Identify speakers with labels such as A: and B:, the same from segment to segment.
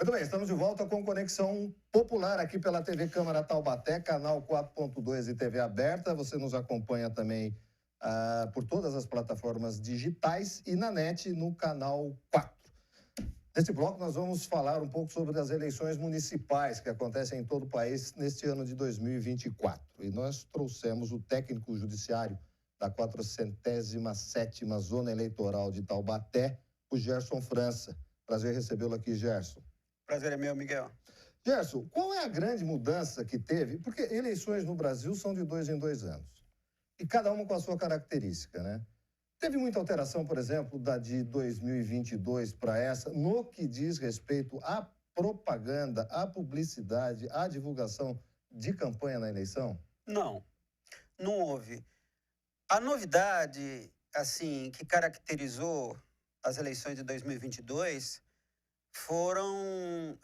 A: Muito bem, estamos de volta com Conexão Popular aqui pela TV Câmara Taubaté, canal 4.2 e TV aberta. Você nos acompanha também por todas as plataformas digitais e na net no canal 4. Neste bloco nós vamos falar um pouco sobre as eleições municipais que acontecem em todo o país neste ano de 2024. E nós trouxemos o técnico judiciário da 407ª Zona Eleitoral de Taubaté, o Gerson França. Prazer recebê-lo aqui, Gerson.
B: Prazer é meu, Miguel.
A: Gerson, qual é a grande mudança que teve? Porque eleições no Brasil são de 2 em 2 anos. E cada uma com a sua característica, né? Teve muita alteração, por exemplo, da de 2022 para essa, no que diz respeito à propaganda, à publicidade, à divulgação de campanha na eleição?
B: Não houve. A novidade, assim, que caracterizou as eleições de 2022 foram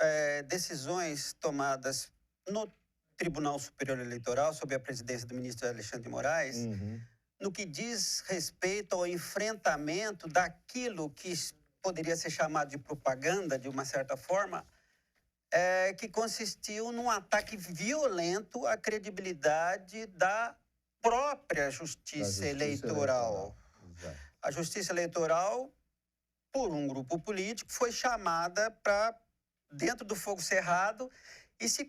B: decisões tomadas no Tribunal Superior Eleitoral, sob a presidência do ministro Alexandre de Moraes, no que diz respeito ao enfrentamento daquilo que poderia ser chamado de propaganda, de uma certa forma, que consistiu num ataque violento à credibilidade da própria Justiça Eleitoral. A Justiça Eleitoral, por um grupo político, foi chamada para dentro do fogo cerrado e se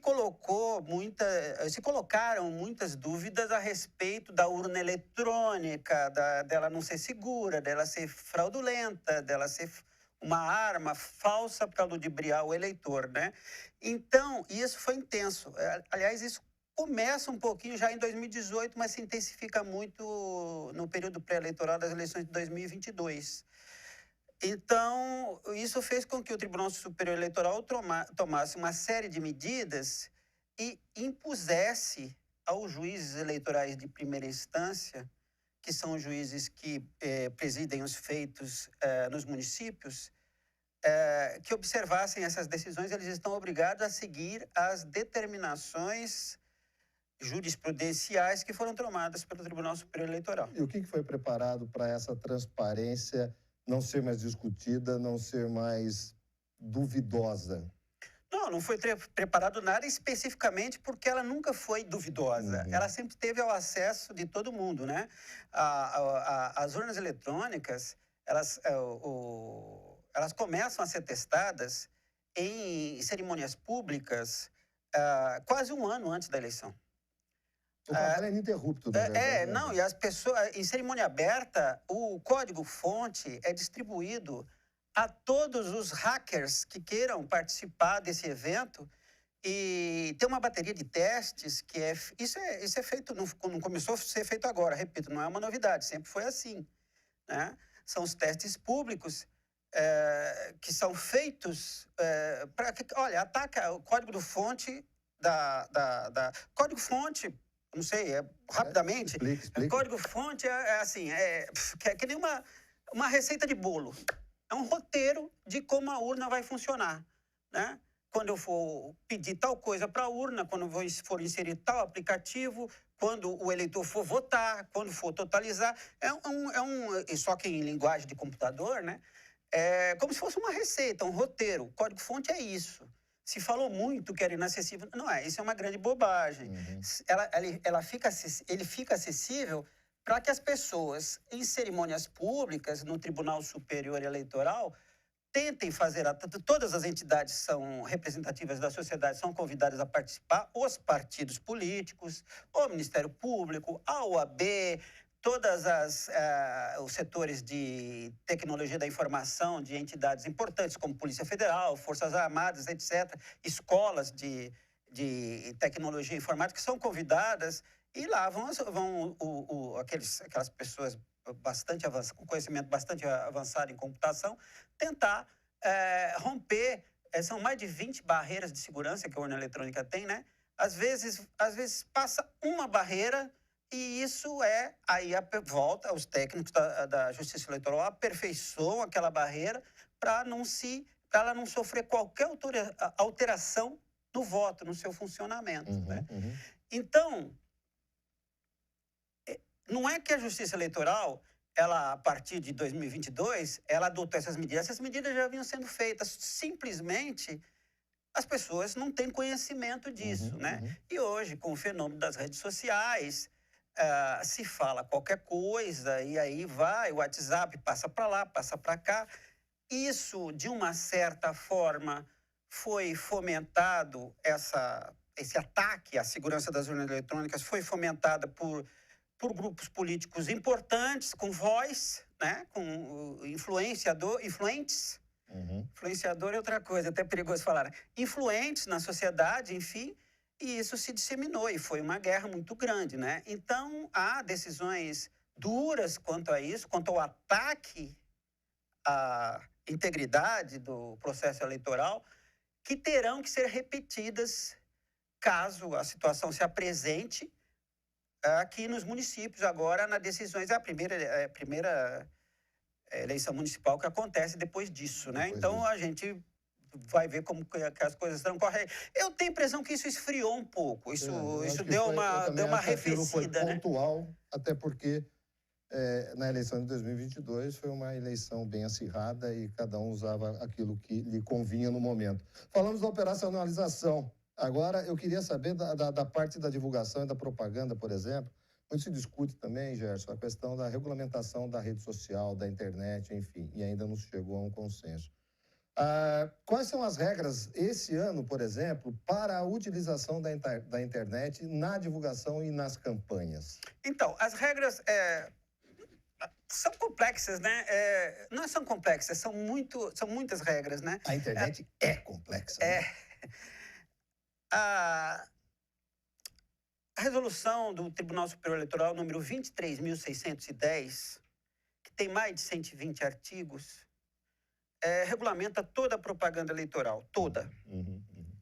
B: colocaram muitas dúvidas a respeito da urna eletrônica, dela não ser segura, dela ser fraudulenta, dela ser uma arma falsa para ludibriar o eleitor, né? Então, isso foi intenso. Aliás, isso começa um pouquinho já em 2018, mas se intensifica muito no período pré-eleitoral das eleições de 2022. Então, isso fez com que o Tribunal Superior Eleitoral tomasse uma série de medidas e impusesse aos juízes eleitorais de primeira instância, que são os juízes que presidem os feitos nos municípios, que observassem essas decisões. Eles estão obrigados a seguir as determinações jurisprudenciais que foram tomadas pelo Tribunal Superior Eleitoral.
A: E o que foi preparado para essa transparência não ser mais discutida, não ser mais duvidosa?
B: Não foi preparado nada especificamente porque ela nunca foi duvidosa. Ela sempre teve ao acesso de todo mundo, né? As urnas eletrônicas, elas começam a ser testadas em cerimônias públicas quase um ano antes da eleição.
A: O trabalho é ininterrupto, na verdade.
B: E as pessoas, em cerimônia aberta, o código-fonte é distribuído a todos os hackers que queiram participar desse evento e tem uma bateria de testes que isso é feito, não começou a ser feito agora, repito, não é uma novidade, sempre foi assim, né? São os testes públicos que são feitos para que, olha, ataca o código-fonte código-fonte, não sei, rapidamente.
A: Explica.
B: O código-fonte é que nem uma receita de bolo. É um roteiro de como a urna vai funcionar, né? Quando eu for pedir tal coisa para a urna, quando eu for inserir tal aplicativo, quando o eleitor for votar, quando for totalizar, só que em linguagem de computador, né? É como se fosse uma receita, um roteiro. O código-fonte é isso. Se falou muito que era inacessível. Não é, isso é uma grande bobagem. Ele fica acessível para que as pessoas, em cerimônias públicas, no Tribunal Superior Eleitoral, tentem fazer... Todas as entidades são representativas da sociedade, são convidadas a participar, os partidos políticos, o Ministério Público, a OAB, todos os setores de tecnologia da informação de entidades importantes, como Polícia Federal, Forças Armadas, etc., escolas de tecnologia informática, que são convidadas, e lá vão aquelas pessoas bastante avançadas, com conhecimento bastante avançado em computação, tentar romper. São mais de 20 barreiras de segurança que a urna eletrônica tem, né? Às vezes passa uma barreira. E isso aí volta, os técnicos da Justiça Eleitoral aperfeiçoam aquela barreira para ela não sofrer qualquer alteração no voto, no seu funcionamento. Né? Então, não é que a Justiça Eleitoral, a partir de 2022, ela adotou essas medidas já vinham sendo feitas. Simplesmente, as pessoas não têm conhecimento disso, né? E hoje, com o fenômeno das redes sociais, se fala qualquer coisa e aí vai, o WhatsApp passa para lá, passa para cá. Isso, de uma certa forma, foi fomentado, esse ataque à segurança das urnas eletrônicas foi fomentada por grupos políticos importantes, com voz, né? Com influentes. Influenciador é outra coisa, até perigoso falar, né? Influentes na sociedade, enfim, e isso se disseminou e foi uma guerra muito grande, né? Então, há decisões duras quanto a isso, quanto ao ataque à integridade do processo eleitoral, que terão que ser repetidas caso a situação se apresente aqui nos municípios agora, nas decisões, é a primeira eleição municipal que acontece depois disso, né? Então, a gente vai ver como que as coisas estão corretas. Eu tenho a impressão que isso esfriou um pouco, isso deu uma arrefecida,
A: né? Foi pontual, até porque na eleição de 2022 foi uma eleição bem acirrada e cada um usava aquilo que lhe convinha no momento. Falamos da operacionalização. Agora, eu queria saber da parte da divulgação e da propaganda, por exemplo. Muito se discute também, Gerson, a questão da regulamentação da rede social, da internet, enfim, e ainda não se chegou a um consenso. Quais são as regras esse ano, por exemplo, para a utilização da internet na divulgação e nas campanhas?
B: Então, as regras são complexas, né? Não são complexas, são muitas regras, né?
A: A internet é complexa.
B: Né? A resolução do Tribunal Superior Eleitoral, número 23.610, que tem mais de 120 artigos, regulamenta toda a propaganda eleitoral, toda.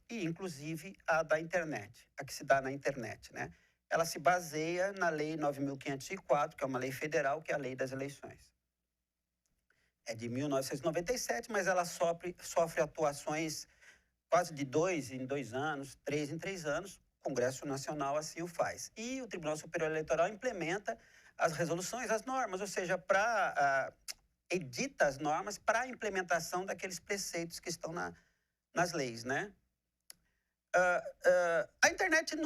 B: E, inclusive, a da internet, a que se dá na internet, né? Ela se baseia na Lei 9.504, que é uma lei federal, que é a Lei das Eleições. É de 1997, mas ela sofre atuações quase de 2 em 2 anos, 3 em 3 anos. O Congresso Nacional assim o faz. E o Tribunal Superior Eleitoral implementa as resoluções, as normas, ou seja, edita as normas para a implementação daqueles preceitos que estão nas leis, né? A internet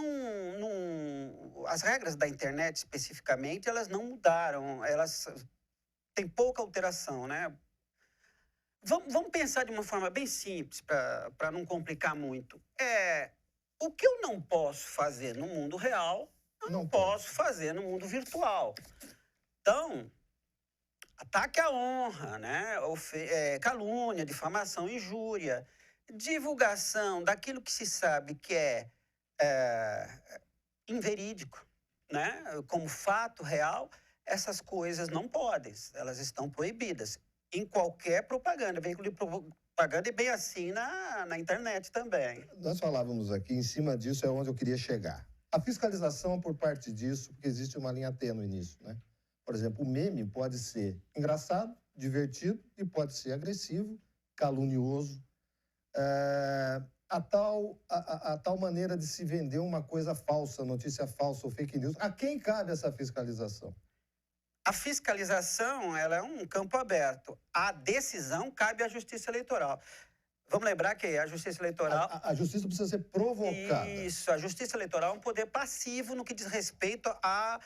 B: as regras da internet, especificamente, elas não mudaram, elas têm pouca alteração, né? Vamos pensar de uma forma bem simples, para não complicar muito. O que eu não posso fazer no mundo real, eu não posso fazer no mundo virtual. Então, ataque à honra, né? Calúnia, difamação, injúria, divulgação daquilo que se sabe que é inverídico, né? Como fato real, essas coisas não podem, elas estão proibidas em qualquer propaganda, veículo de propaganda e bem assim na internet também.
A: Nós falávamos aqui, em cima disso é onde eu queria chegar. A fiscalização por parte disso, porque existe uma linha tênue nisso, né? Por exemplo, o meme pode ser engraçado, divertido e pode ser agressivo, calunioso. A tal maneira de se vender uma coisa falsa, notícia falsa ou fake news. A quem cabe essa fiscalização?
B: A fiscalização, ela é um campo aberto. A decisão cabe à Justiça Eleitoral. Vamos lembrar que a Justiça Eleitoral...
A: A Justiça precisa ser provocada.
B: Isso, a Justiça Eleitoral é um poder passivo no que diz respeito à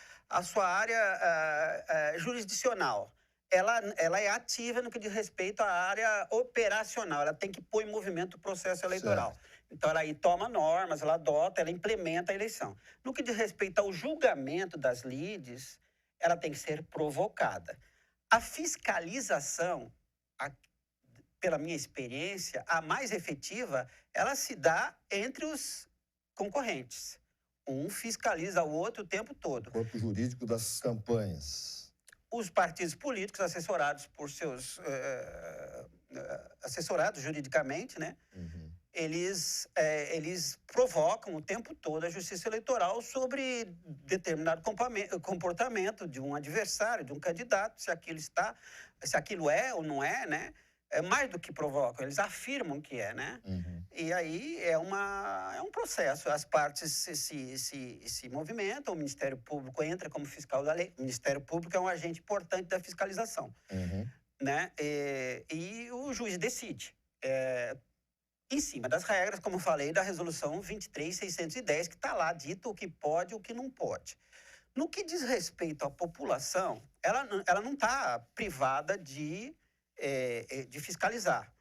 B: sua área jurisdicional. Ela é ativa no que diz respeito à área operacional. Ela tem que pôr em movimento o processo eleitoral. Certo. Então, ela aí toma normas, ela adota, ela implementa a eleição. No que diz respeito ao julgamento das lides, ela tem que ser provocada. A fiscalização, pela minha experiência, a mais efetiva, ela se dá entre os concorrentes. Um fiscaliza o outro o tempo todo.
A: O corpo jurídico das campanhas.
B: Os partidos políticos, assessorados por seus... assessorados juridicamente, né? Eles provocam o tempo todo a Justiça Eleitoral sobre determinado comportamento de um adversário, de um candidato, se aquilo é ou não é, né? É mais do que provocam, eles afirmam que é, né? E aí é um processo. As partes se movimentam, o Ministério Público entra como fiscal da lei. O Ministério Público é um agente importante da fiscalização, né? E o juiz decide. em cima das regras, como eu falei, da resolução 23.610, que está lá dito o que pode e o que não pode. No que diz respeito à população, ela não está privada de fiscalizar.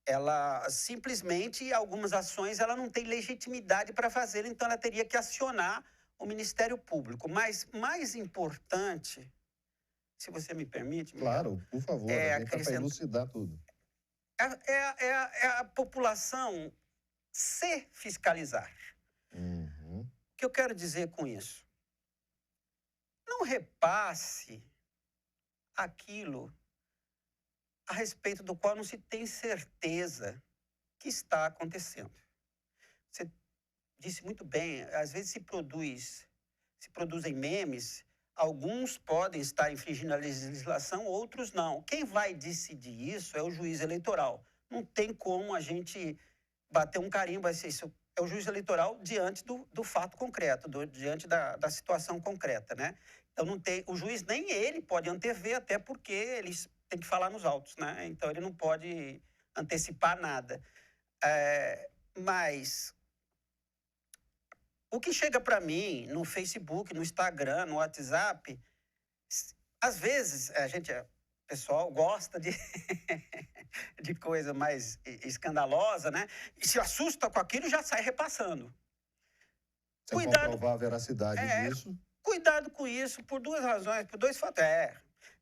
B: Ela simplesmente, algumas ações, ela não tem legitimidade para fazer, então ela teria que acionar o Ministério Público. Mas mais importante, se você me permite, Miguel,
A: Claro, por favor, a gente está para elucidar tudo.
B: é a população se fiscalizar.
A: Uhum.
B: O que eu quero dizer com isso? Não repasse aquilo a respeito do qual não se tem certeza que está acontecendo. Você disse muito bem, às vezes se produzem memes, alguns podem estar infringindo a legislação, outros não. Quem vai decidir isso é o juiz eleitoral. Não tem como a gente bater um carimbo, isso é o juiz eleitoral diante do fato concreto, diante da situação concreta, né? Então não tem, o juiz nem ele pode antever, até porque eles têm que falar nos autos, né? Então ele não pode antecipar nada. Mas o que chega para mim no Facebook, no Instagram, no WhatsApp, às vezes o pessoal gosta de de coisa mais escandalosa, né? E se assusta com aquilo e já sai repassando.
A: Sem comprovar a veracidade disso.
B: Cuidado com isso por duas razões, por dois fatos.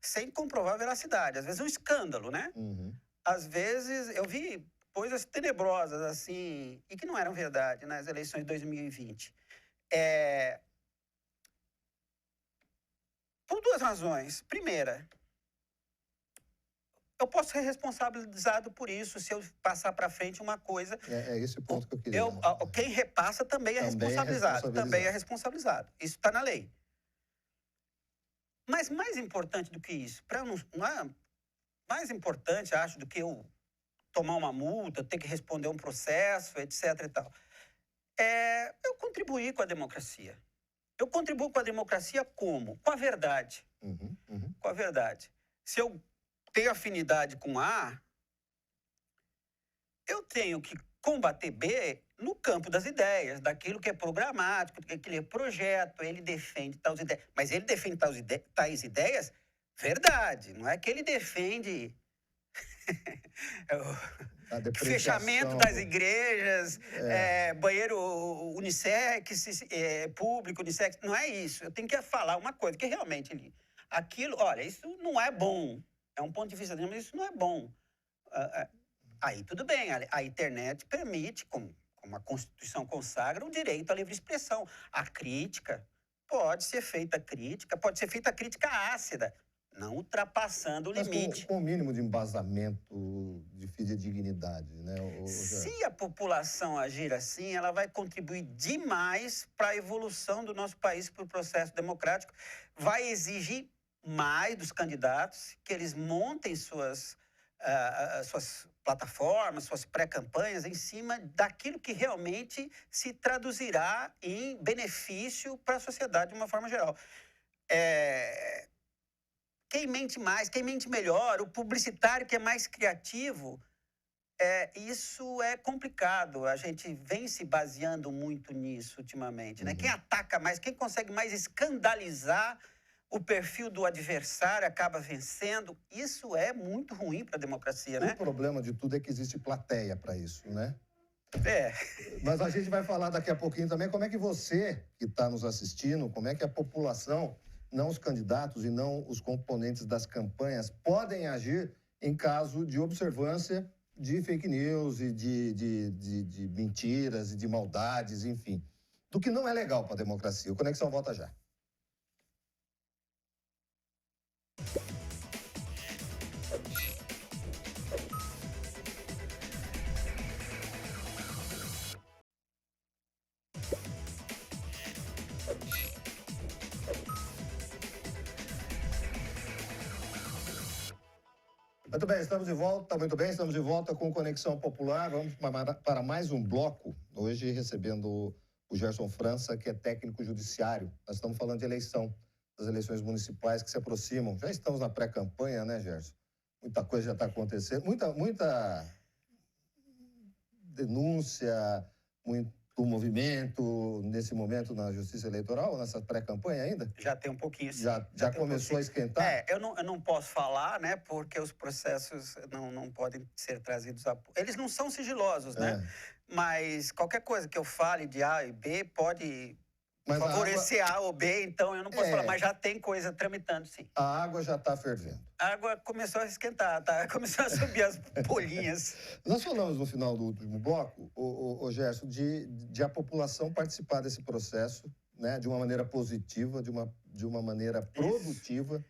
B: Sem comprovar a veracidade. Às vezes é um escândalo, né?
A: Uhum.
B: Às vezes eu vi coisas tenebrosas, assim, e que não eram verdade nas eleições de 2020. Por duas razões. Primeira, eu posso ser responsabilizado por isso se eu passar para frente uma coisa.
A: É esse o ponto que eu queria.
B: Quem repassa também é responsabilizado. Também é responsabilizado. Isso está na lei. Mas mais importante do que isso, mais importante, acho, do que eu tomar uma multa, ter que responder um processo, etc. e tal, eu contribuir com a democracia. Eu contribuo com a democracia como? Com a verdade. Com a verdade. Se eu tenho afinidade com A, eu tenho que combater B no campo das ideias, daquilo que é programático, daquele projeto, ele defende tais ideias. Mas ele defende tais ideias, verdade. Não é que ele defende fechamento das igrejas, banheiro unissex, público, unissex. Não é isso. Eu tenho que falar uma coisa, que realmente aquilo, olha, isso não é bom. É um ponto de vista, mas isso não é bom. Aí tudo bem, a internet permite, como a Constituição consagra, o direito à livre expressão. A crítica, pode ser feita crítica ácida, não ultrapassando o limite.
A: Com o mínimo de embasamento de fidedignidade, né?
B: Se a população agir assim, ela vai contribuir demais para a evolução do nosso país para o processo democrático, vai exigir mais dos candidatos, que eles montem suas plataformas, suas pré-campanhas em cima daquilo que realmente se traduzirá em benefício para a sociedade de uma forma geral. Quem mente mais, quem mente melhor, o publicitário que é mais criativo, isso é complicado. A gente vem se baseando muito nisso ultimamente, né? Quem ataca mais, quem consegue mais escandalizar o perfil do adversário acaba vencendo. Isso é muito ruim para a democracia, né?
A: O problema de tudo é que existe plateia para isso, né? Mas a gente vai falar daqui a pouquinho também como é que você, que está nos assistindo, como é que a população, não os candidatos e não os componentes das campanhas, podem agir em caso de observância de fake news e de mentiras e de maldades, enfim. Do que não é legal para a democracia. O Conexão volta já. Muito bem, estamos de volta com Conexão Popular. Vamos para mais um bloco, hoje recebendo o Gerson França, que é técnico judiciário. Nós estamos falando de eleição, das eleições municipais que se aproximam. Já estamos na pré-campanha, né, Gerson? Muita coisa já está acontecendo, denúncia, muito movimento nesse momento na Justiça Eleitoral, nessa pré-campanha ainda?
B: Já tem um pouquinho, sim.
A: Já começou a esquentar?
B: Eu não posso falar, né, porque os processos não podem ser trazidos a... Eles não são sigilosos, né? Mas qualquer coisa que eu fale de A e B pode favorecer A ou B, então eu não posso falar, mas já tem coisa tramitando, sim.
A: A água já está fervendo.
B: A água começou a esquentar, tá? Começou a subir as bolinhas.
A: Nós falamos no final do último bloco, o Gerson, de a população participar desse processo, né, de uma maneira positiva, de uma maneira produtiva,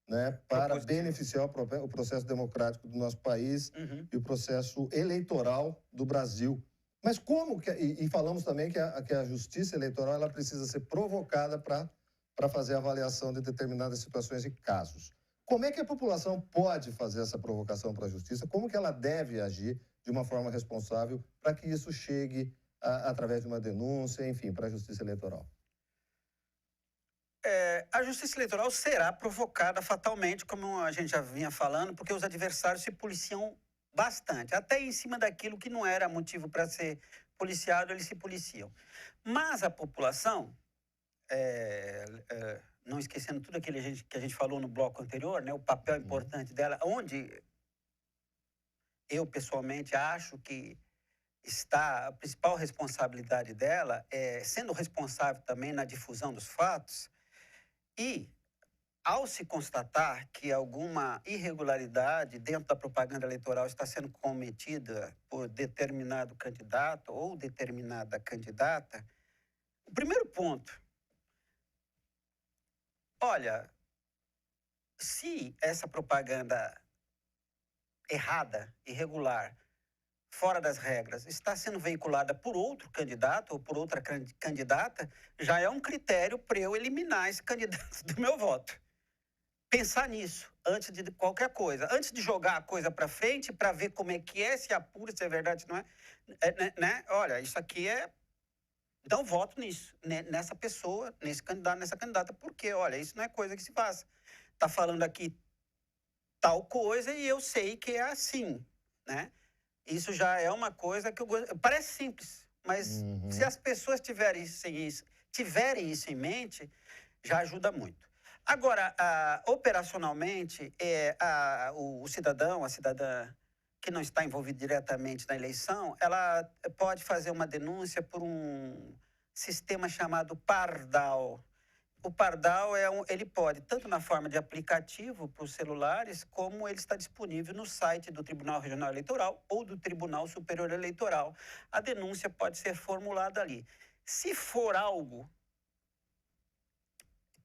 A: né, para beneficiar o processo democrático do nosso país e o processo eleitoral do Brasil. Mas como que... E falamos também que a justiça eleitoral ela precisa ser provocada para fazer a avaliação de determinadas situações e casos. Como é que a população pode fazer essa provocação para a justiça? Como que ela deve agir de uma forma responsável para que isso chegue através de uma denúncia, enfim, para a justiça eleitoral?
B: A justiça eleitoral será provocada fatalmente, como a gente já vinha falando, porque os adversários se policiam bastante. Até em cima daquilo que não era motivo para ser policiado, eles se policiam. Mas a população... não esquecendo tudo aquilo que a gente falou no bloco anterior, né, o papel importante dela, onde eu, pessoalmente, acho que está a principal responsabilidade dela, sendo responsável também na difusão dos fatos, e, ao se constatar que alguma irregularidade dentro da propaganda eleitoral está sendo cometida por determinado candidato ou determinada candidata, o primeiro ponto: olha, se essa propaganda errada, irregular, fora das regras, está sendo veiculada por outro candidato ou por outra candidata, já é um critério para eu eliminar esse candidato do meu voto. Pensar nisso antes de qualquer coisa. Antes de jogar a coisa para frente, para ver como é que é, se apura, se é verdade, se não é. Né? Olha, isso aqui é... Então, voto nisso, nessa pessoa, nesse candidato, nessa candidata, porque, olha, isso não é coisa que se faça. Está falando aqui tal coisa e eu sei que é assim, né? Isso já é uma coisa que eu gosto... Parece simples, mas se as pessoas tiverem isso em mente, já ajuda muito. Agora, operacionalmente, o cidadão, a cidadã que não está envolvido diretamente na eleição, ela pode fazer uma denúncia por um sistema chamado Pardal. O Pardal ele pode, tanto na forma de aplicativo para os celulares, como ele está disponível no site do Tribunal Regional Eleitoral ou do Tribunal Superior Eleitoral. A denúncia pode ser formulada ali. Se for algo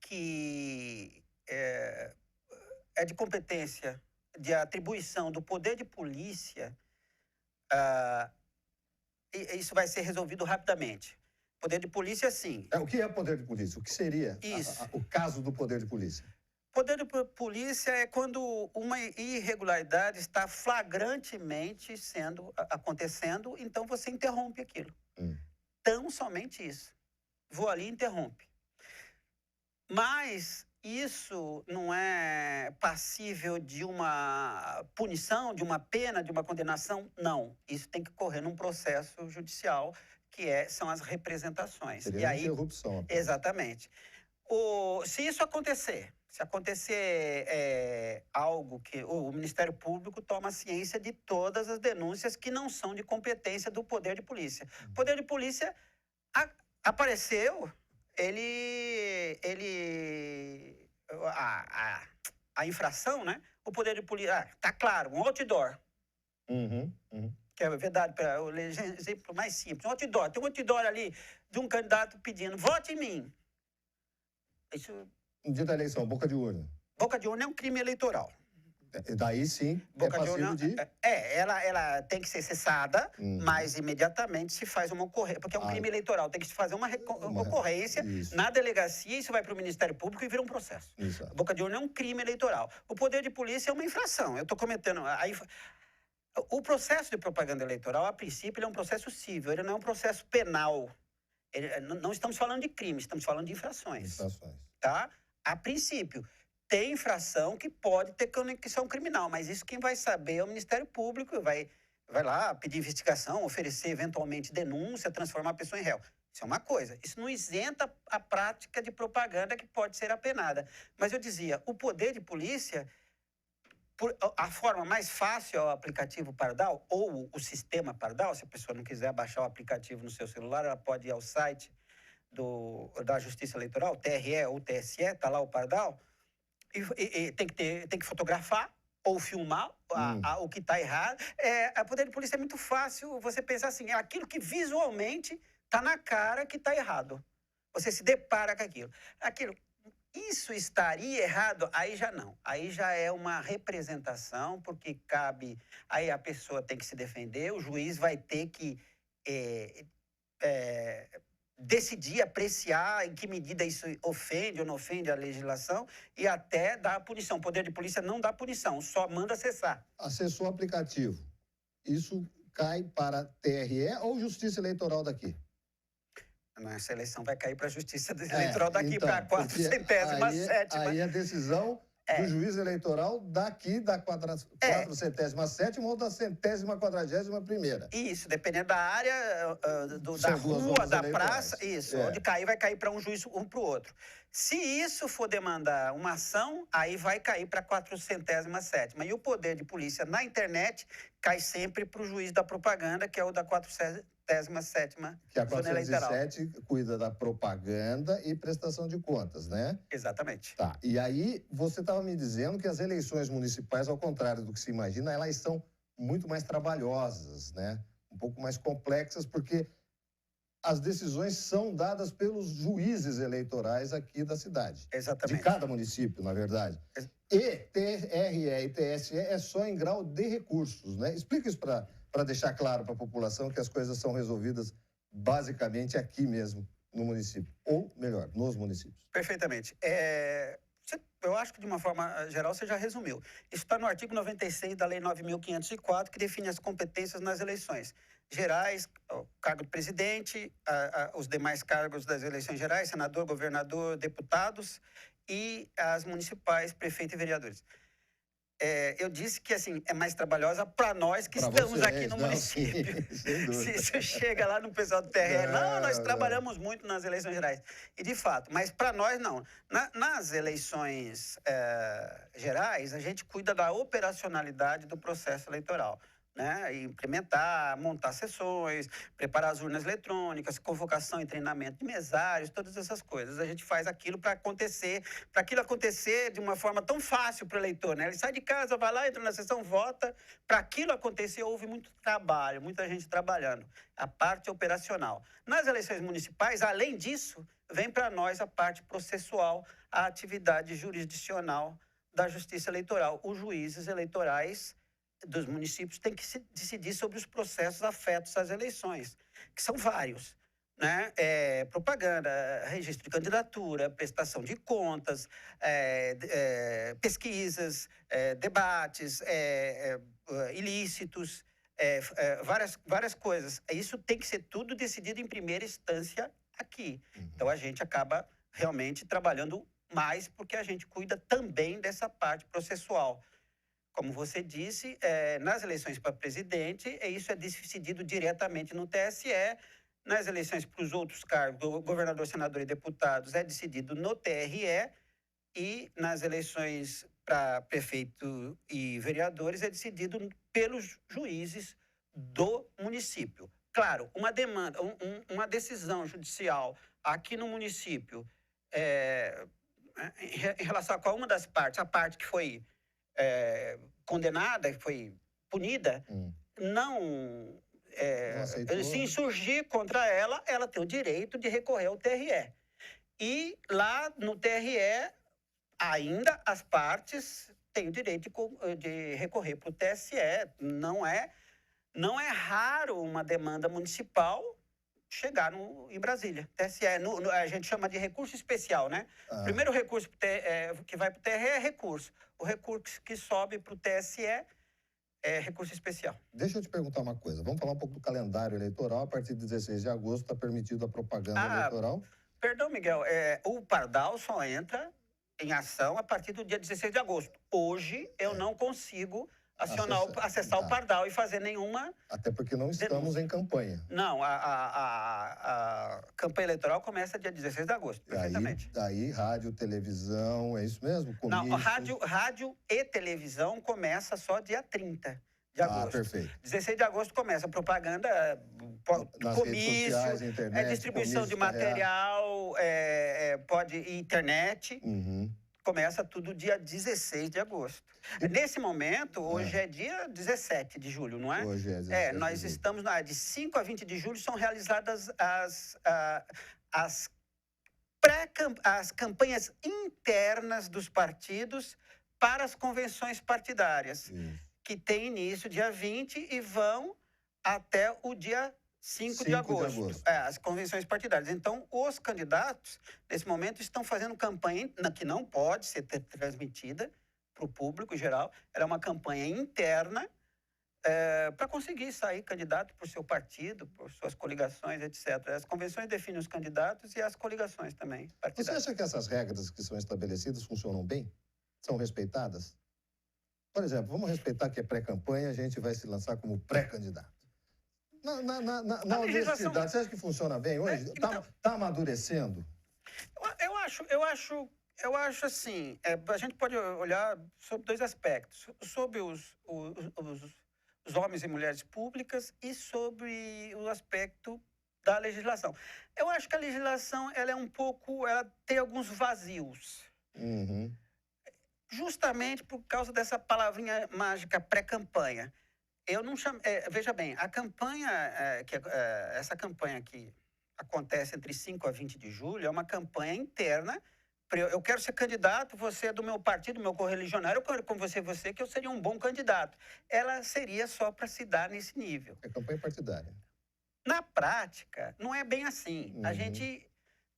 B: que é de competência, de atribuição do poder de polícia, isso vai ser resolvido rapidamente. Poder de polícia, sim.
A: O que é poder de polícia? O que seria o caso do poder de polícia?
B: Poder de polícia é quando uma irregularidade está flagrantemente acontecendo, então você interrompe aquilo. Tão somente isso. Vou ali e interrompe. Mas isso não é passível de uma punição, de uma pena, de uma condenação? Não. Isso tem que correr num processo judicial, que são as representações.
A: Seria uma interrupção.
B: Exatamente. Se isso acontecer, algo que o Ministério Público toma ciência de todas as denúncias que não são de competência do Poder de Polícia. O Poder de Polícia apareceu... A infração, né? O poder de polícia... tá claro, um outdoor. Que é verdade, para o exemplo mais simples. Um outdoor. Tem um outdoor ali de um candidato pedindo, vote em mim. Isso...
A: No dia da eleição, boca de urna.
B: Boca de urna é um crime eleitoral.
A: Daí sim,
B: boca de urna, ela tem que ser cessada, mas imediatamente se faz uma ocorrência, porque é um crime eleitoral, tem que se fazer uma ocorrência na delegacia, isso vai para o Ministério Público e vira um processo.
A: Exato.
B: Boca de urna é um crime eleitoral. O poder de polícia é uma infração. Eu estou cometendo... O processo de propaganda eleitoral, a princípio, ele é um processo civil, ele não é um processo penal. Não estamos falando de crime, estamos falando de infrações. Tá? A princípio... Tem infração que pode ter conexão criminal, mas isso quem vai saber é o Ministério Público, vai vai lá pedir investigação, oferecer eventualmente denúncia, transformar a pessoa em réu. Isso é uma coisa. Isso não isenta a prática de propaganda que pode ser apenada. Mas eu dizia, o poder de polícia, a forma mais fácil é o aplicativo Pardal ou o sistema Pardal. Se a pessoa não quiser baixar o aplicativo no seu celular, ela pode ir ao site da Justiça Eleitoral, TRE ou TSE, está lá o Pardal, e tem que fotografar ou filmar o que está errado. A poder de polícia é muito fácil você pensar assim, é aquilo que visualmente está na cara que está errado. Você se depara com aquilo. Isso estaria errado? Aí já não. Aí já é uma representação, porque cabe... Aí a pessoa tem que se defender, o juiz vai ter que decidir, apreciar em que medida isso ofende ou não ofende a legislação e até dar a punição. O poder de polícia não dá punição, só manda cessar.
A: Acessou o aplicativo. Isso cai para TRE ou Justiça Eleitoral daqui?
B: Essa eleição vai cair para a Justiça Eleitoral daqui,
A: então,
B: para a 407ª.
A: Aí a decisão do juiz eleitoral daqui da 407ª ou da 141ª.
B: Isso, dependendo da área, da rua, da praça, isso. Onde cair, vai cair para um juiz, um para o outro. Se isso for demandar uma ação, aí vai cair para a 407ª. E o poder de polícia na internet cai sempre para o juiz da propaganda, que é o da 407ª
A: que a 407 cuida da propaganda e prestação de contas, né?
B: Exatamente.
A: Tá. E aí, você estava me dizendo que as eleições municipais, ao contrário do que se imagina, elas são muito mais trabalhosas, né? Um pouco mais complexas, porque as decisões são dadas pelos juízes eleitorais aqui da cidade.
B: Exatamente.
A: De cada município, na verdade. E TRE e TSE é só em grau de recursos, né? Explica isso para deixar claro para a população que as coisas são resolvidas basicamente aqui mesmo, no município. Ou, melhor, nos municípios.
B: Perfeitamente. Eu acho que, de uma forma geral, você já resumiu. Isso está no artigo 96 da Lei 9.504, que define as competências nas eleições gerais, o cargo de presidente, os demais cargos das eleições gerais, senador, governador, deputados e as municipais, prefeito e vereadores. Eu disse que, assim, é mais trabalhosa para nós que estamos aqui no município. Se isso chega lá no pessoal do TRE, nós trabalhamos muito nas eleições gerais. E, de fato, mas para nós, não. Nas eleições gerais, a gente cuida da operacionalidade do processo eleitoral, né? Implementar, montar sessões, preparar as urnas eletrônicas, convocação e treinamento de mesários, todas essas coisas. A gente faz aquilo para aquilo acontecer de uma forma tão fácil para o eleitor, né? Ele sai de casa, vai lá, entra na sessão, vota. Para aquilo acontecer, houve muito trabalho, muita gente trabalhando. A parte operacional. Nas eleições municipais, além disso, vem para nós a parte processual, a atividade jurisdicional da Justiça Eleitoral. Os juízes eleitorais dos municípios têm que se decidir sobre os processos afetos às eleições, que são vários, né? Propaganda, registro de candidatura, prestação de contas, pesquisas, debates, ilícitos, várias coisas. Isso tem que ser tudo decidido em primeira instância aqui. Então, a gente acaba realmente trabalhando mais porque a gente cuida também dessa parte processual. Como você disse, nas eleições para presidente, isso é decidido diretamente no TSE. Nas eleições para os outros cargos, governador, senador e deputados, é decidido no TRE. E nas eleições para prefeito e vereadores, é decidido pelos juízes do município. Claro, uma demanda, uma decisão judicial aqui no município, em relação a qual uma das partes, a parte que foi condenada, foi punida, não se insurgir contra ela, ela tem o direito de recorrer ao TRE. E lá no TRE, ainda as partes têm o direito de recorrer para o TSE. Não é raro uma demanda municipal chegar em Brasília. TSE, a gente chama de recurso especial, né? Primeiro recurso que vai para o TRE é recurso. O recurso que sobe para o TSE é recurso especial.
A: Deixa eu te perguntar uma coisa. Vamos falar um pouco do calendário eleitoral. A partir de 16 de agosto está permitido a propaganda eleitoral?
B: Perdão, Miguel. O Pardal só entra em ação a partir do dia 16 de agosto. Hoje, eu não consigo acessar o Pardal e fazer nenhuma...
A: Até porque não estamos em campanha.
B: Não, a campanha eleitoral começa dia 16 de agosto, perfeitamente.
A: Daí rádio, televisão, é isso mesmo?
B: Não, rádio e televisão começa só dia 30 de agosto.
A: Perfeito.
B: 16 de agosto começa propaganda,
A: nas redes sociais, internet,
B: distribuição de material, internet.
A: Uhum.
B: Começa tudo dia 16 de agosto. Nesse momento, hoje é dia 17 de julho, não é?
A: Hoje é 17
B: nós
A: de julho.
B: estamos de 5 a 20 de julho, são realizadas as campanhas internas dos partidos para as convenções partidárias, que tem início dia 20 e vão até o dia 5 de agosto. As convenções partidárias. Então, os candidatos, nesse momento, estão fazendo campanha que não pode ser transmitida para o público em geral. Ela é uma campanha interna para conseguir sair candidato por seu partido, por suas coligações, etc. As convenções definem os candidatos e as coligações também partidárias.
A: Você acha que essas regras que são estabelecidas funcionam bem? São respeitadas? Por exemplo, vamos respeitar que é pré-campanha, a gente vai se lançar como pré-candidato. Na universidade, você acha que funciona bem hoje? Está amadurecendo?
B: Eu acho assim, a gente pode olhar sobre dois aspectos. Sobre os homens e mulheres públicas e sobre o aspecto da legislação. Eu acho que a legislação, ela tem alguns vazios.
A: Uhum.
B: Justamente por causa dessa palavrinha mágica pré-campanha. Eu não chamo... veja bem, a campanha, essa campanha que acontece entre 5 a 20 de julho é uma campanha interna. Eu quero ser candidato, você é do meu partido, meu correligionário, eu quero com você, que eu seria um bom candidato. Ela seria só para se dar nesse nível.
A: É campanha partidária.
B: Na prática, não é bem assim.
A: Uhum.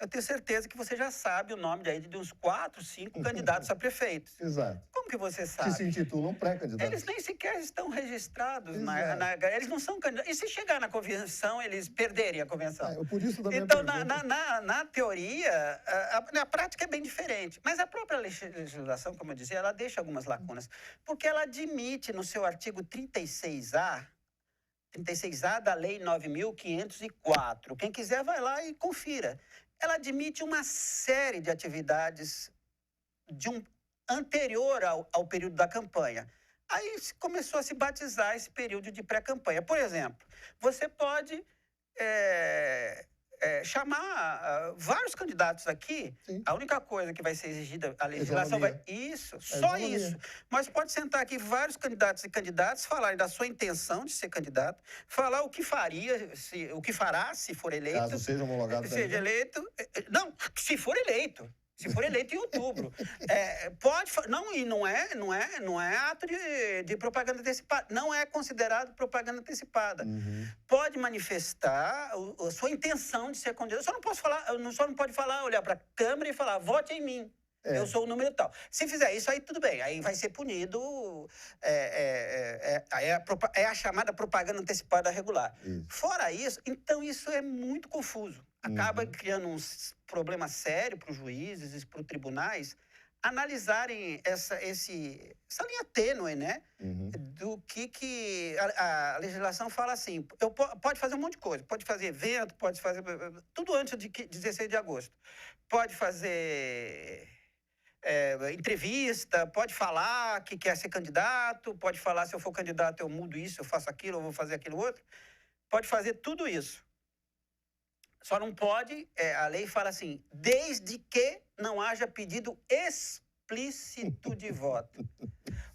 B: Eu tenho certeza que você já sabe o nome de uns 4, 5 candidatos a prefeitos.
A: Exato.
B: Como que você sabe?
A: Que se intitulam pré-candidatos.
B: Eles nem sequer estão registrados.
A: Eles
B: não são candidatos. E se chegar na convenção, eles perderem a convenção.
A: Por isso da minha
B: então,
A: pergunta.
B: na teoria, na prática é bem diferente. Mas a própria legislação, como eu dizia, ela deixa algumas lacunas. Porque ela admite no seu artigo 36A da Lei 9.504. Quem quiser vai lá e confira. Ela admite uma série de atividades anterior ao período da campanha. Aí começou a se batizar esse período de pré-campanha. Por exemplo, você pode chamar vários candidatos aqui.
A: Sim.
B: A única coisa que vai ser exigida, a legislação vai... Isso, só isso. Mas pode sentar aqui vários candidatos e candidatas, falarem da sua intenção de ser candidato, falar o que faria, o que fará se for eleito.
A: Caso seja homologado.
B: Seja eleito. Não, se for eleito. Se for eleito em outubro. Pode... Não é ato de propaganda antecipada. Não é considerado propaganda antecipada.
A: Uhum.
B: Pode manifestar a sua intenção de ser candidato. Só não pode falar, olhar para a Câmara e falar, vote em mim. Eu sou o número tal. Se fizer isso, aí tudo bem. Aí vai ser punido. É a chamada propaganda antecipada regular.
A: Isso.
B: Fora isso, então isso é muito confuso. Acaba criando um problema sério para os juízes e para os tribunais analisarem essa linha tênue, né?
A: Uhum.
B: Do que a legislação fala assim. Pode fazer um monte de coisa. Pode fazer evento, pode fazer... Tudo antes de 16 de agosto. Pode fazer... entrevista, pode falar que quer ser candidato, pode falar se eu for candidato eu mudo isso, eu faço aquilo, eu vou fazer aquilo outro. Pode fazer tudo isso. Só não pode, a lei fala assim, desde que não haja pedido explícito de voto.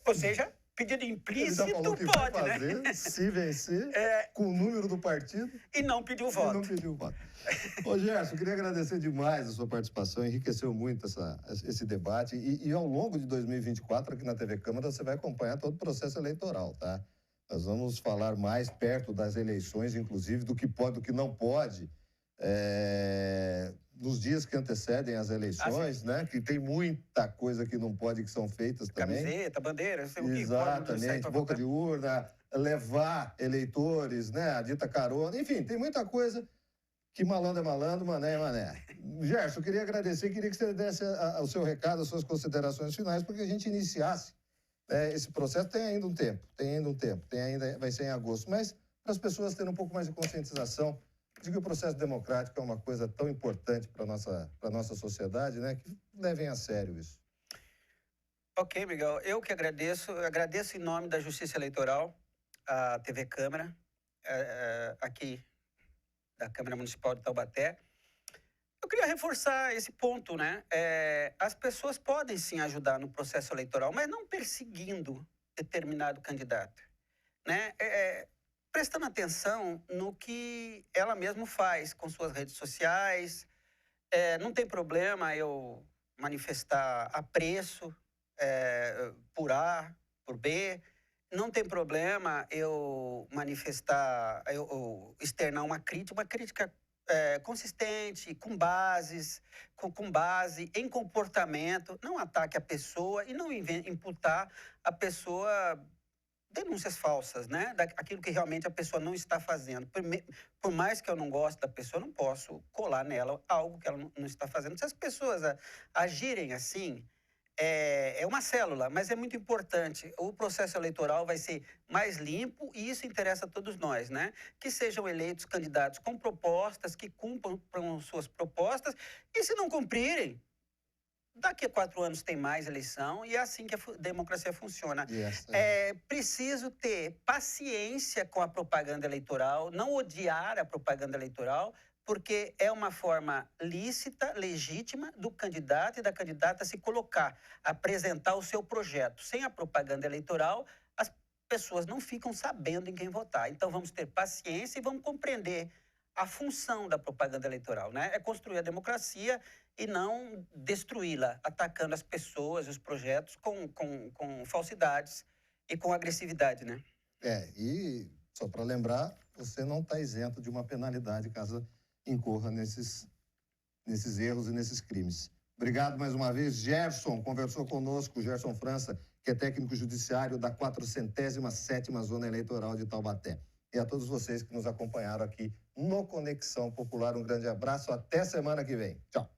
B: Ou seja, pedido implícito
A: que
B: pode,
A: vai fazer, né? Se vencer, com o número do partido.
B: E não pediu voto.
A: Ô, Gerson, eu queria agradecer demais a sua participação, enriqueceu muito esse debate. E ao longo de 2024, aqui na TV Câmara, você vai acompanhar todo o processo eleitoral, tá? Nós vamos falar mais perto das eleições, inclusive, do que pode, do que não pode, nos dias que antecedem as eleições, né? Que tem muita coisa que não pode, que são feitas também.
B: Camiseta, bandeira, sei o que.
A: Exatamente, boca de urna, levar eleitores, né? A dita carona, enfim, tem muita coisa que malandro é malandro, mané é mané. Gerson, eu queria agradecer, queria que você desse o seu recado, as suas considerações finais, porque a gente iniciasse Esse processo tem ainda um tempo, vai ser em agosto, mas para as pessoas terem um pouco mais de conscientização de que o processo democrático é uma coisa tão importante para a nossa sociedade, né, que levem a sério isso.
B: Ok, Miguel, eu que agradeço em nome da Justiça Eleitoral, a TV Câmara, aqui da Câmara Municipal de Taubaté. Eu queria reforçar esse ponto, né? As pessoas podem sim ajudar no processo eleitoral, mas não perseguindo determinado candidato, né? Prestando atenção no que ela mesma faz com suas redes sociais. Não tem problema eu manifestar apreço por A, por B. Não tem problema eu manifestar, eu externar uma crítica consistente, com bases, com base em comportamento, não ataque a pessoa e não imputar a pessoa denúncias falsas, né? Daquilo que realmente a pessoa não está fazendo. Por mais que eu não goste da pessoa, eu não posso colar nela algo que ela não está fazendo. Se as pessoas agirem assim, é uma célula, mas é muito importante. O processo eleitoral vai ser mais limpo e isso interessa a todos nós, né? Que sejam eleitos candidatos com propostas, que cumpram suas propostas e se não cumprirem, daqui a 4 anos tem mais eleição e é assim que a democracia funciona. É preciso ter paciência com a propaganda eleitoral, não odiar a propaganda eleitoral, porque é uma forma lícita, legítima do candidato e da candidata se colocar, apresentar o seu projeto. Sem a propaganda eleitoral, as pessoas não ficam sabendo em quem votar. Então vamos ter paciência e vamos compreender a função da propaganda eleitoral, né? É construir a democracia e não destruí-la, atacando as pessoas, os projetos com falsidades e com agressividade, né?
A: E só para lembrar, você não está isento de uma penalidade caso incorra nesses erros e nesses crimes. Obrigado mais uma vez. Gerson conversou conosco, Gerson França, que é técnico judiciário da 407ª Zona Eleitoral de Taubaté. E a todos vocês que nos acompanharam aqui no Conexão Popular, um grande abraço. Até semana que vem. Tchau.